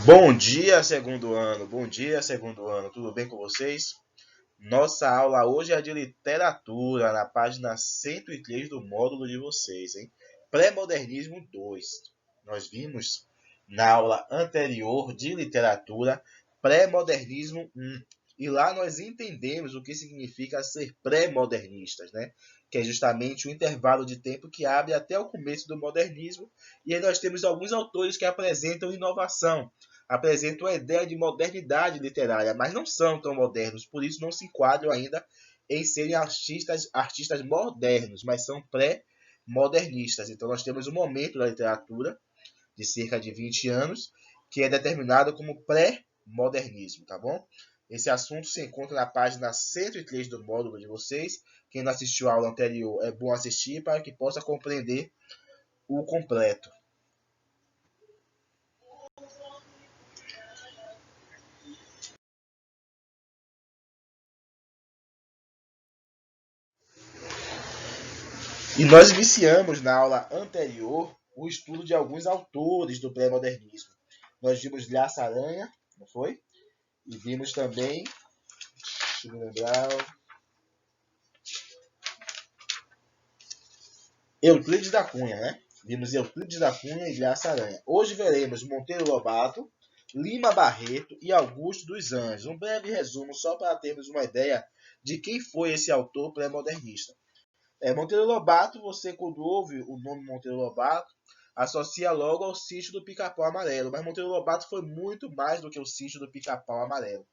Bom dia, segundo ano. Bom dia, segundo ano. Tudo bem com vocês? Nossa aula hoje é de literatura, na página 103 do módulo de vocês, hein? Pré-modernismo 2. Nós vimos na aula anterior de literatura pré-modernismo 1. E lá nós entendemos o que significa ser pré-modernistas, né? Que é justamente o intervalo de tempo que abre até o começo do modernismo. E aí nós temos alguns autores que apresentam inovação, apresentam a ideia de modernidade literária, mas não são tão modernos, por isso não se enquadram ainda em serem artistas modernos, mas são pré-modernistas. Então nós temos um momento da literatura de cerca de 20 anos que é determinado como pré-modernismo, tá bom? Esse assunto se encontra na página 103 do módulo de vocês. Quem não assistiu a aula anterior é bom assistir para que possa compreender o completo. E nós iniciamos na aula anterior o estudo de alguns autores do pré-modernismo. Nós vimos Lhaça Aranha, não foi? E vimos também, deixa eu me lembrar, Euclides da Cunha, né? Vimos Euclides da Cunha e Lhaça Aranha. Hoje veremos Monteiro Lobato, Lima Barreto e Augusto dos Anjos. Um breve resumo só para termos uma ideia de quem foi esse autor pré-modernista. Monteiro Lobato, você quando ouve o nome Monteiro Lobato, associa logo ao sítio do Pica-Pau Amarelo. Mas Monteiro Lobato foi muito mais do que o sítio do Pica-Pau Amarelo.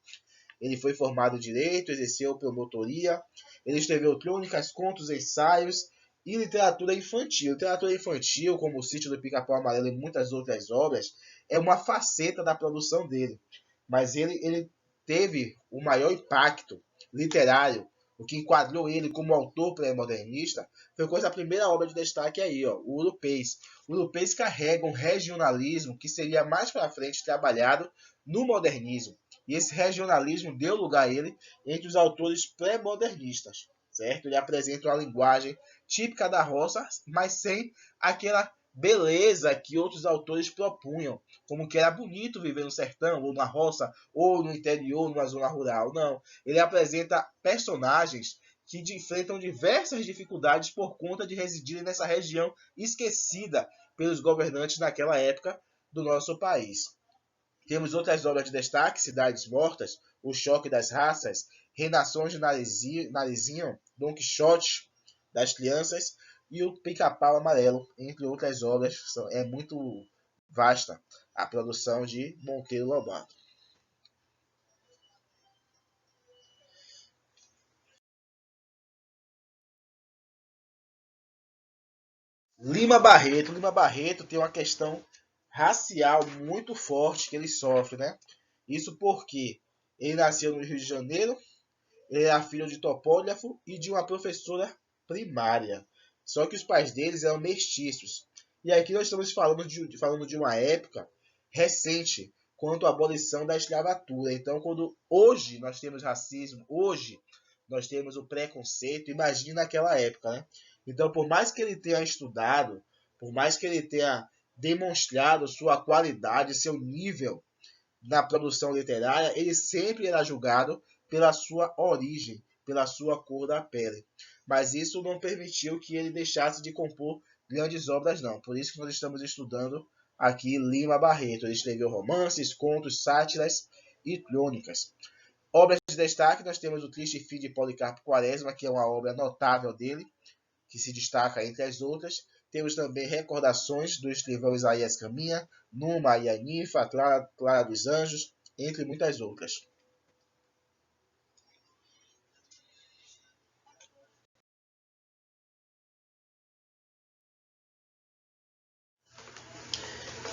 Ele foi formado em Direito, exerceu promotoria, ele escreveu crônicas, contos, ensaios e literatura infantil. Literatura infantil, como o sítio do Pica-Pau Amarelo e muitas outras obras, é uma faceta da produção dele. Mas ele teve o maior impacto literário, o que enquadrou ele como autor pré-modernista, foi com essa primeira obra de destaque aí, ó, o Urupês. O Urupês carrega um regionalismo que seria mais para frente trabalhado no modernismo. E esse regionalismo deu lugar a ele entre os autores pré-modernistas, certo? Ele apresenta uma linguagem típica da roça, mas sem aquela beleza que outros autores propunham, como que era bonito viver no sertão, ou na roça, ou no interior, numa zona rural. Não, ele apresenta personagens que enfrentam diversas dificuldades por conta de residirem nessa região esquecida pelos governantes naquela época do nosso país. Temos outras obras de destaque: Cidades Mortas, O Choque das Raças, Reinações de Narizinho, Dom Quixote das Crianças e o Pica-Pau Amarelo, entre outras obras. É muito vasta a produção de Monteiro Lobato. Lima Barreto tem uma questão racial muito forte que ele sofre, né? Isso porque ele nasceu no Rio de Janeiro, ele era filho de topógrafo e de uma professora primária. Só que os pais deles eram mestiços. E aqui nós estamos falando de uma época recente quanto à abolição da escravatura. Então, quando hoje nós temos racismo, hoje nós temos o preconceito, imagine naquela época, né? Então, por mais que ele tenha estudado, por mais que ele tenha demonstrado sua qualidade, seu nível na produção literária, ele sempre era julgado pela sua origem, pela sua cor da pele. Mas isso não permitiu que ele deixasse de compor grandes obras, não. Por isso que nós estamos estudando aqui Lima Barreto. Ele escreveu romances, contos, sátiras e crônicas. Obras de destaque, nós temos o Triste Fim de Policarpo Quaresma, que é uma obra notável dele, que se destaca entre as outras. Temos também Recordações do escrivão Isaías Caminha, Numa e a Ninfa, Clara dos Anjos, entre muitas outras.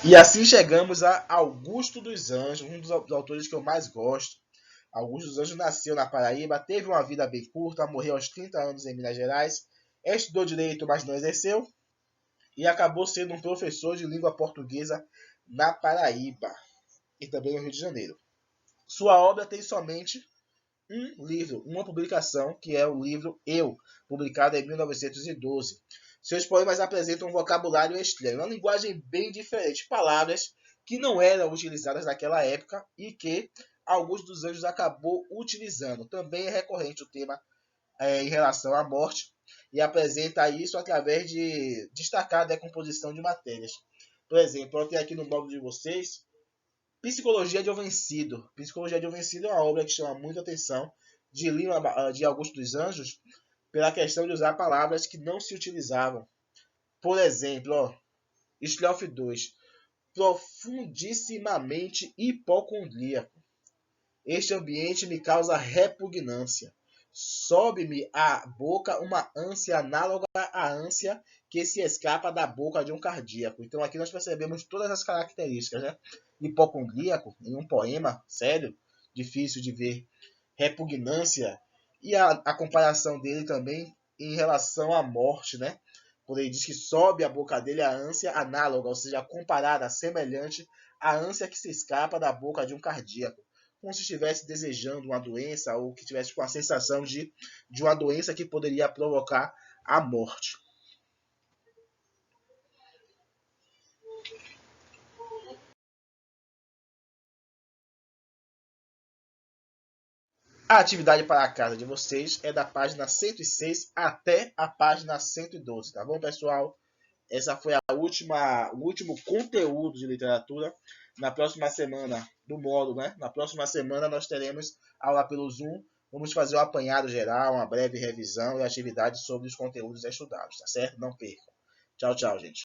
E assim chegamos a Augusto dos Anjos, um dos autores que eu mais gosto. Augusto dos Anjos nasceu na Paraíba, teve uma vida bem curta, morreu aos 30 anos em Minas Gerais, estudou direito, mas não exerceu, e acabou sendo um professor de língua portuguesa na Paraíba e também no Rio de Janeiro. Sua obra tem somente um livro, uma publicação, que é o livro Eu, publicado em 1912. Seus poemas apresentam um vocabulário estranho, uma linguagem bem diferente, palavras que não eram utilizadas naquela época e que Augusto dos Anjos acabou utilizando. Também é recorrente o tema em relação à morte e apresenta isso através de destacar a decomposição de matérias. Por exemplo, eu tenho aqui no módulo de vocês Psicologia de um Vencido. Psicologia de um Vencido é uma obra que chama muita atenção de Augusto dos Anjos pela questão de usar palavras que não se utilizavam. Por exemplo, Strofe 2. Profundissimamente hipocondríaco. Este ambiente me causa repugnância. Sobe-me à boca uma ânsia análoga à ânsia que se escapa da boca de um cardíaco. Então aqui nós percebemos todas as características, né? Hipocondríaco, em um poema sério, difícil de ver. Repugnância e a comparação dele também em relação à morte, né? Quando ele diz que sobe a boca dele a ânsia análoga, ou seja, comparada, semelhante à ânsia que se escapa da boca de um cardíaco, como se estivesse desejando uma doença ou que estivesse com a sensação de uma doença que poderia provocar a morte. A atividade para a casa de vocês é da página 106 até a página 112, tá bom, pessoal? Essa foi o último conteúdo de literatura. Na próxima semana, do módulo, né? Na próxima semana nós teremos aula pelo Zoom. Vamos fazer um apanhado geral, uma breve revisão e atividade sobre os conteúdos estudados, tá certo? Não percam. Tchau, tchau, gente.